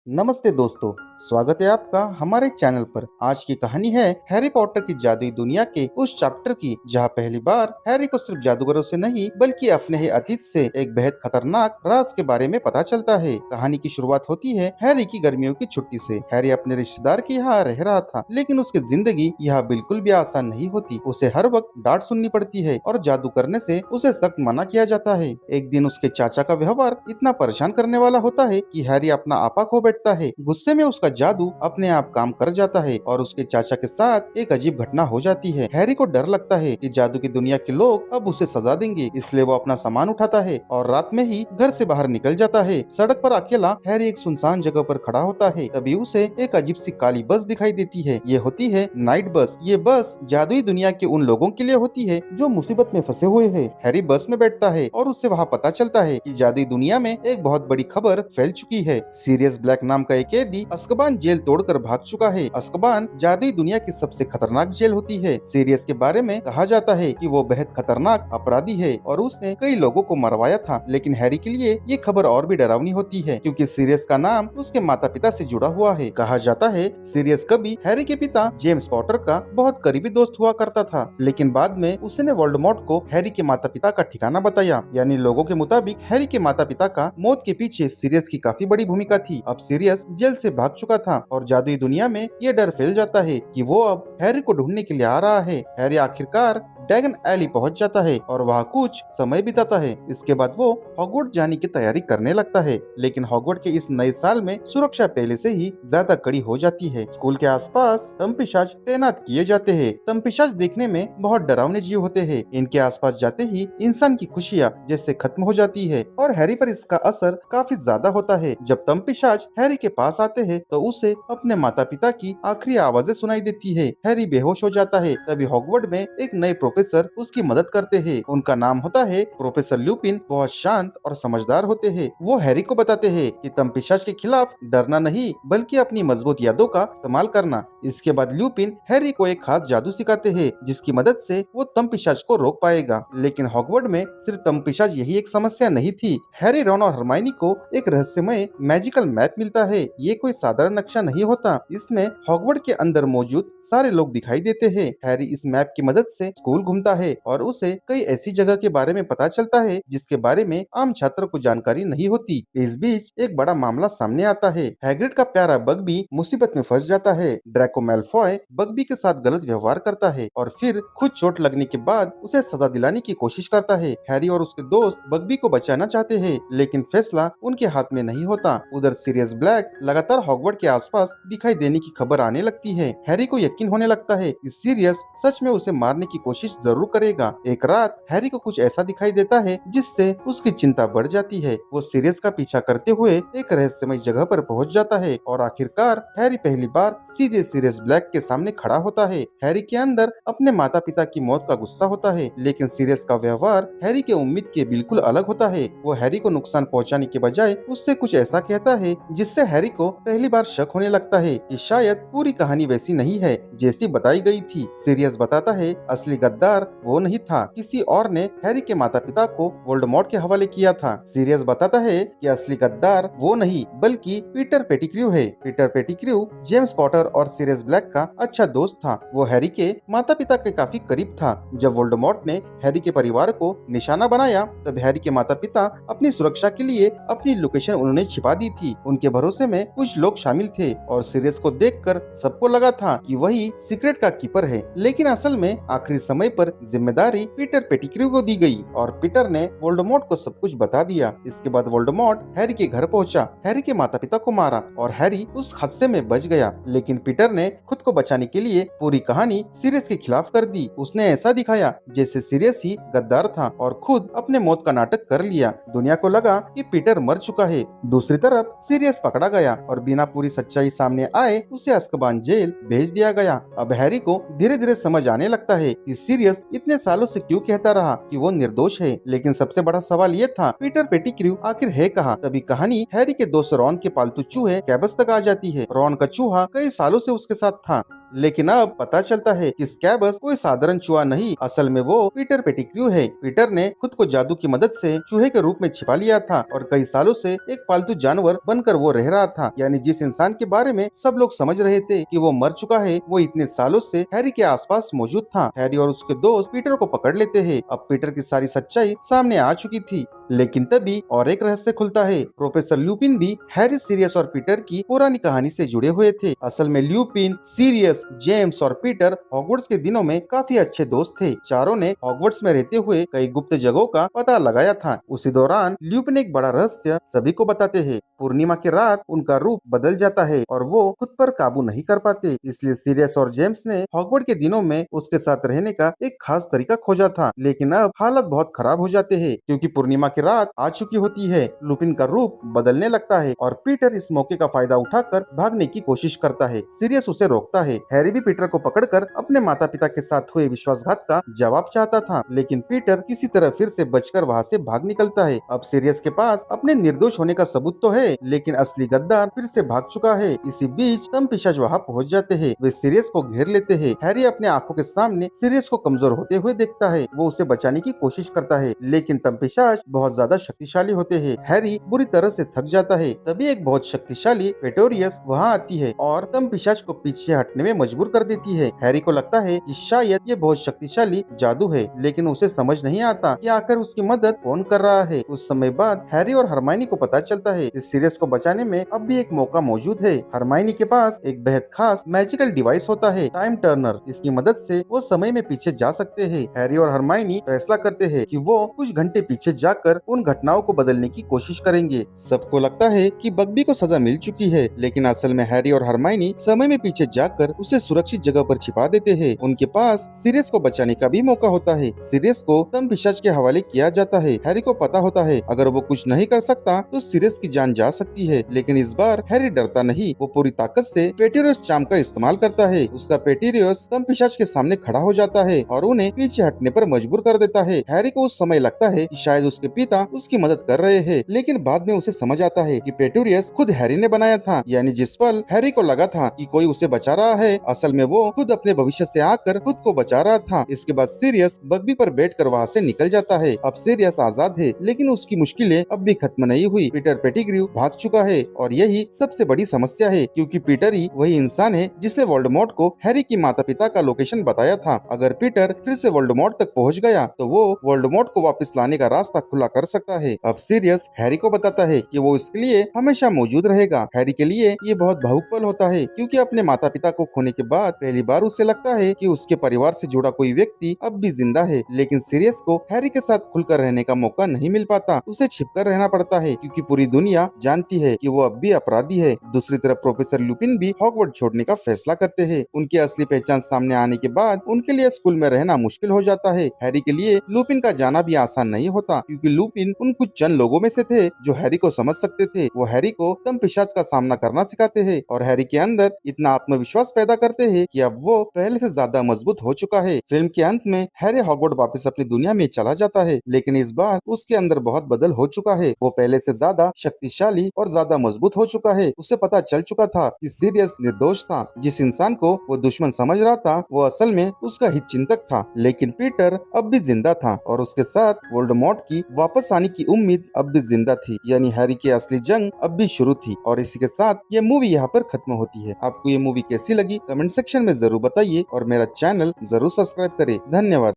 नमस्ते दोस्तों। स्वागत है आपका हमारे चैनल पर। आज की कहानी है हैरी पॉटर की जादुई दुनिया के उस चैप्टर की जहां पहली बार हैरी को सिर्फ जादूगरों से नहीं बल्कि अपने ही अतीत से एक बेहद खतरनाक राज के बारे में पता चलता है। कहानी की शुरुआत होती है हैरी की गर्मियों की छुट्टी से। हैरी अपने रिश्तेदार के यहाँ रह रहा था, लेकिन उसकी जिंदगी यहाँ बिल्कुल भी आसान नहीं होती। उसे हर वक्त डांट सुननी पड़ती है और जादू करने से उसे सख्त मना किया जाता है। एक दिन उसके चाचा का व्यवहार इतना परेशान करने वाला होता है कि हैरी अपना आपा खो बैठता है। गुस्से में उसका जादू अपने आप काम कर जाता है और उसके चाचा के साथ एक अजीब घटना हो जाती है। हैरी को डर लगता है कि जादू की दुनिया के लोग अब उसे सजा देंगे, इसलिए वो अपना सामान उठाता है और रात में ही घर से बाहर निकल जाता है। सड़क पर अकेला हैरी एक सुनसान जगह पर खड़ा होता है। तभी उसे एक अजीब सी काली बस दिखाई देती है। ये होती है नाइट बस। ये बस जादुई दुनिया के उन लोगों के लिए होती है जो मुसीबत में फंसे हुए हैं। हैरी बस में बैठता है और उससे वहाँ पता चलता है कि जादुई दुनिया में एक बहुत बड़ी खबर फैल चुकी है। सीरियस ब्लैक नाम का एक कैदी अज़्काबान जेल तोड़कर भाग चुका है। अज़्काबान जादुई दुनिया की सबसे खतरनाक जेल होती है। सीरियस के बारे में कहा जाता है कि वो बेहद खतरनाक अपराधी है और उसने कई लोगों को मरवाया था। लेकिन हैरी के लिए ये खबर और भी डरावनी होती है, क्योंकि सीरियस का नाम उसके माता पिता से जुड़ा हुआ है। कहा जाता है सीरियस कभी हैरी के पिता जेम्स पॉटर का बहुत करीबी दोस्त हुआ करता था, लेकिन बाद में उसने वोल्डेमॉर्ट को हैरी के माता पिता का ठिकाना बताया। यानी लोगों के मुताबिक हैरी के माता पिता का मौत के पीछे सीरियस की काफी बड़ी भूमिका थी। अब सीरियस जेल से भाग चुका था और जादुई दुनिया में ये डर फैल जाता है कि वो अब हैरी को ढूंढने के लिए आ रहा है। हैरी आखिरकार ड्रैगन एली पहुंच जाता है और वहाँ कुछ समय बिताता है। इसके बाद वो हॉगवर्ड जाने की तैयारी करने लगता है, लेकिन हॉगवर्ड के इस नए साल में सुरक्षा पहले से ही ज्यादा कड़ी हो जाती है। स्कूल के आसपास तंपिशाच तैनात किए जाते हैं। तंपिशाच देखने में बहुत डरावने जीव होते हैं। इनके आसपास जाते ही इंसान की खुशियाँ जैसे खत्म हो जाती है और हैरी पर इसका असर काफी ज्यादा होता है। जब तंपिशाच हैरी के पास आते हैं तो उसे अपने माता पिता की आखिरी आवाजें सुनाई देती है। हैरी बेहोश हो जाता है। तभी हॉगवर्ड में एक नए प्रोफेसर उसकी मदद करते हैं। उनका नाम होता है प्रोफेसर ल्यूपिन। बहुत शांत और समझदार होते हैं। वो हैरी को बताते हैं कि तंपिशाच के खिलाफ डरना नहीं बल्कि अपनी मजबूत यादों का इस्तेमाल करना। इसके बाद ल्यूपिन हैरी को एक खास जादू सिखाते हैं जिसकी मदद से वो तंपिशाच को रोक पाएगा। लेकिन हॉगवर्ड में सिर्फ तंपिशाच यही एक समस्या नहीं थी। हैरी, रॉन और हरमाइनी को एक रहस्यमय मैजिकल मैप मिलता है। ये कोई साधारण नक्शा नहीं होता, इसमें हॉगवर्ड के अंदर मौजूद सारे लोग दिखाई देते हैं। हैरी इस मैप की मदद से स्कूल घूमता है और उसे कई ऐसी जगह के बारे में पता चलता है जिसके बारे में आम छात्रों को जानकारी नहीं होती। इस बीच एक बड़ा मामला सामने आता है। हैग्रिड का प्यारा बग्बी मुसीबत में फंस जाता है। ड्रैको मैलफॉय बग्बी के साथ गलत व्यवहार करता है और फिर खुद चोट लगने के बाद उसे सजा दिलाने की कोशिश करता है। हैरी और उसके दोस्त बग्बी को बचाना चाहते हैं, लेकिन फैसला उनके हाथ में नहीं होता। उधर सीरियस ब्लैक लगातार हॉगवर्ड के आसपास दिखाई देने की खबर आने लगती है। हैरी को यकीन होने लगता है कि सीरियस सच में उसे मारने की कोशिश जरूर करेगा। एक रात हैरी को कुछ ऐसा दिखाई देता है जिससे उसकी चिंता बढ़ जाती है। वो सीरियस का पीछा करते हुए एक रहस्यमय जगह पर पहुंच जाता है और आखिरकार हैरी पहली बार सीधे सीरियस ब्लैक के सामने खड़ा होता है। हैरी के अंदर अपने माता पिता की मौत का गुस्सा होता है, लेकिन सीरियस का व्यवहार हैरी के उम्मीद के बिल्कुल अलग होता है। वो हैरी को नुकसान पहुंचाने के बजाय उससे कुछ ऐसा कहता है जिससे हैरी को पहली बार शक होने लगता है कि शायद पूरी कहानी वैसी नहीं है जैसी बताई गई थी। सीरियस बताता है असली गद्दार वो नहीं था, किसी और ने हैरी के माता पिता को वोल्डेमॉर्ट के हवाले किया था। सीरियस बताता है कि असली गद्दार वो नहीं बल्कि पीटर पेटिग्रू है। पीटर पेटिग्रू जेम्स पॉटर और सीरियस ब्लैक का अच्छा दोस्त था। वो हैरी के माता पिता के काफी करीब था। जब वोल्डेमॉर्ट ने हैरी के परिवार को निशाना बनाया तब हैरी के माता पिता अपनी सुरक्षा के लिए अपनी लोकेशन उन्होंने छिपा दी थी। उनके भरोसे में कुछ लोग शामिल थे और सीरियस को देखकर सबको लगा था कि वही सीक्रेट का कीपर है, लेकिन असल में आखिरी समय पर जिम्मेदारी पीटर पेटिग्रू को दी गई और पीटर ने वोल्डेमॉर्ट को सब कुछ बता दिया। इसके बाद वोल्डेमॉर्ट हैरी के घर पहुंचा, हैरी के माता पिता को मारा और हैरी उस हादसे में बच गया। लेकिन पीटर ने खुद को बचाने के लिए पूरी कहानी सीरियस के खिलाफ कर दी। उसने ऐसा दिखाया जैसे सीरियस ही गद्दार था और खुद अपने मौत का नाटक कर लिया। दुनिया को लगा कि पीटर मर चुका है। दूसरी तरफ सीरियस पकड़ा गया और बिना पूरी सच्चाई सामने आए उसे अज़्काबान जेल भेज दिया गया। अब हैरी को धीरे धीरे समझ आने लगता है कि सीरियस इतने सालों से क्यों कहता रहा कि वो निर्दोष है। लेकिन सबसे बड़ा सवाल ये था पीटर पेटिग्रू आखिर है कहाँ। तभी कहानी हैरी के दोस्त रॉन के पालतू चूहे कैबस तक आ जाती है। रॉन का चूहा कई सालों से उसके साथ था। लेकिन अब पता चलता है कि स्कैबस कोई साधारण चूहा नहीं, असल में वो पीटर पेटिग्रू है। पीटर ने खुद को जादू की मदद से चूहे के रूप में छिपा लिया था और कई सालों से एक पालतू जानवर बनकर वो रह रहा था। यानी जिस इंसान के बारे में सब लोग समझ रहे थे कि वो मर चुका है, वो इतने सालों से हैरी के आसपास मौजूद था। हैरी और उसके दोस्त पीटर को पकड़ लेते हैं। अब पीटर की सारी सच्चाई सामने आ चुकी थी। लेकिन तभी और एक रहस्य खुलता है। प्रोफेसर ल्यूपिन भी हैरी, सीरियस और पीटर की पुरानी कहानी से जुड़े हुए थे। असल में ल्यूपिन, सीरियस, जेम्स और पीटर हॉगवर्ट्स के दिनों में काफी अच्छे दोस्त थे। चारों ने हॉगवर्ट्स में रहते हुए कई गुप्त जगहों का पता लगाया था। उसी दौरान ल्यूपिन एक बड़ा रहस्य सभी को बताते हैं। पूर्णिमा की रात उनका रूप बदल जाता है और वो खुद पर काबू नहीं कर पाते। इसलिए सीरियस और जेम्स ने हॉगवर्ट्स के दिनों में उसके साथ रहने का एक खास तरीका खोजा था। लेकिन अब हालत बहुत खराब हो जाते हैं क्योंकि पूर्णिमा की रात आ चुकी होती है। लुपिन का रूप बदलने लगता है और पीटर इस मौके का फायदा उठाकर भागने की कोशिश करता है। सीरियस उसे रोकता है। हैरी भी पीटर को पकड़कर अपने माता पिता के साथ हुए विश्वासघात का जवाब चाहता था, लेकिन पीटर किसी तरह फिर से बचकर वहाँ से भाग निकलता है। अब सीरियस के पास अपने निर्दोष होने का सबूत तो है, लेकिन असली गद्दार फिर से भाग चुका है। इसी बीच तम पिशाच वहाँ पहुँच जाते हैं। वे सीरियस को घेर लेते हैं। हैरी अपने आंखों के सामने सीरियस को कमजोर होते हुए देखता है। वो उसे बचाने की कोशिश करता है, लेकिन तम पिशाच बहुत ज्यादा शक्तिशाली होते हैं। हैरी बुरी तरह से थक जाता है। तभी एक बहुत शक्तिशाली पेटोरियस वहाँ आती है और तम पिशाच को पीछे हटने में मजबूर कर देती है। हैरी को लगता है कि शायद ये बहुत शक्तिशाली जादू है, लेकिन उसे समझ नहीं आता कि आखिर उसकी मदद कौन कर रहा है। कुछ समय बाद हैरी और हरमाइनी को पता चलता है कि सीरियस को बचाने में अब भी एक मौका मौजूद है। हरमाइनी के पास एक बेहद खास मैजिकल डिवाइस होता है, टाइम टर्नर। इसकी मदद से वो समय में पीछे जा सकते हैं। हैरी और हरमाइनी फैसला करते हैं कि वो कुछ घंटे पीछे जाकर उन घटनाओं को बदलने की कोशिश करेंगे। सबको लगता है कि बग्बी को सजा मिल चुकी है, लेकिन असल में हैरी और हरमाइनी समय में पीछे जाकर उसे सुरक्षित जगह पर छिपा देते हैं। उनके पास सीरियस को बचाने का भी मौका होता है। सीरियस को तम पिशाच के हवाले किया जाता है। हैरी को पता होता है अगर वो कुछ नहीं कर सकता तो सीरियस की जान जा सकती है, लेकिन इस बार हैरी डरता नहीं। वो पूरी ताकत से पेटिरियस चार्म का इस्तेमाल करता है। उसका पेटिरियस तम पिशाच के सामने खड़ा हो जाता है और उन्हें पीछे हटने पर मजबूर कर देता है। हैरी को उस समय लगता है कि शायद उसके पिता उसकी मदद कर रहे हैं, लेकिन बाद में उसे समझ आता है कि पेटूरियस खुद हैरी ने बनाया था। यानी जिस पल हैरी को लगा था कि कोई उसे बचा रहा है, असल में वो खुद अपने भविष्य से आकर खुद को बचा रहा था। इसके बाद सीरियस बग्बी पर बैठकर वहाँ से निकल जाता है। अब सीरियस आजाद है, लेकिन उसकी मुश्किलें अब भी खत्म नहीं हुई। पीटर पेटिग्रू भाग चुका है और यही सबसे बड़ी समस्या है, क्योंकि पीटर ही वही इंसान है जिसने वोल्डेमॉर्ट को हैरी की माता पिता का लोकेशन बताया था। अगर पीटर फिर से वोल्डेमॉर्ट तक पहुँच गया तो वो वोल्डेमॉर्ट को वापस लाने का रास्ता खुला कर सकता है। अब सीरियस हैरी को बताता है कि वो इसके लिए हमेशा मौजूद रहेगा। हैरी के लिए ये बहुत भावुक पल होता है, क्योंकि अपने माता पिता को खोने के बाद पहली बार उसे लगता है कि उसके परिवार से जुड़ा कोई व्यक्ति अब भी जिंदा है। लेकिन सीरियस को हैरी के साथ खुलकर रहने का मौका नहीं मिल पाता। उसे छिपकर रहना पड़ता है, क्योंकि पूरी दुनिया जानती है कि वो अब भी अपराधी है। दूसरी तरफ प्रोफेसर लुपिन भी हॉगवर्ट्स छोड़ने का फैसला करते हैं। उनकी असली पहचान सामने आने के बाद उनके लिए स्कूल में रहना मुश्किल हो जाता है। हैरी के लिए लुपिन का जाना भी आसान नहीं होता, क्योंकि लुपिन उन कुछ चंद लोगों में से थे जो हैरी को समझ सकते थे। वो हैरी को तम पिशाच का सामना करना सिखाते हैं और हैरी के अंदर इतना आत्मविश्वास पैदा करते हैं कि अब वो पहले से ज्यादा मजबूत हो चुका है। फिल्म के अंत में हैरी हॉगवर्ट्स वापस अपनी दुनिया में चला जाता है, लेकिन इस बार उसके अंदर बहुत बदल हो चुका है। वो पहले से ज्यादा शक्तिशाली और ज्यादा मजबूत हो चुका है। उसे पता चल चुका था कि सीरियस निर्दोष था। जिस इंसान को वो दुश्मन समझ रहा था, वो असल में उसका हित चिंतक था। लेकिन पीटर अब भी जिंदा था और उसके साथ वोल्डेमॉर्ट की वापस आने की उम्मीद अब भी जिंदा थी। यानी हैरी की असली जंग अब भी शुरू थी। और इसी के साथ ये मूवी यहाँ पर खत्म होती है। आपको ये मूवी कैसी लगी कमेंट सेक्शन में जरूर बताइए और मेरा चैनल जरूर सब्सक्राइब करें। धन्यवाद।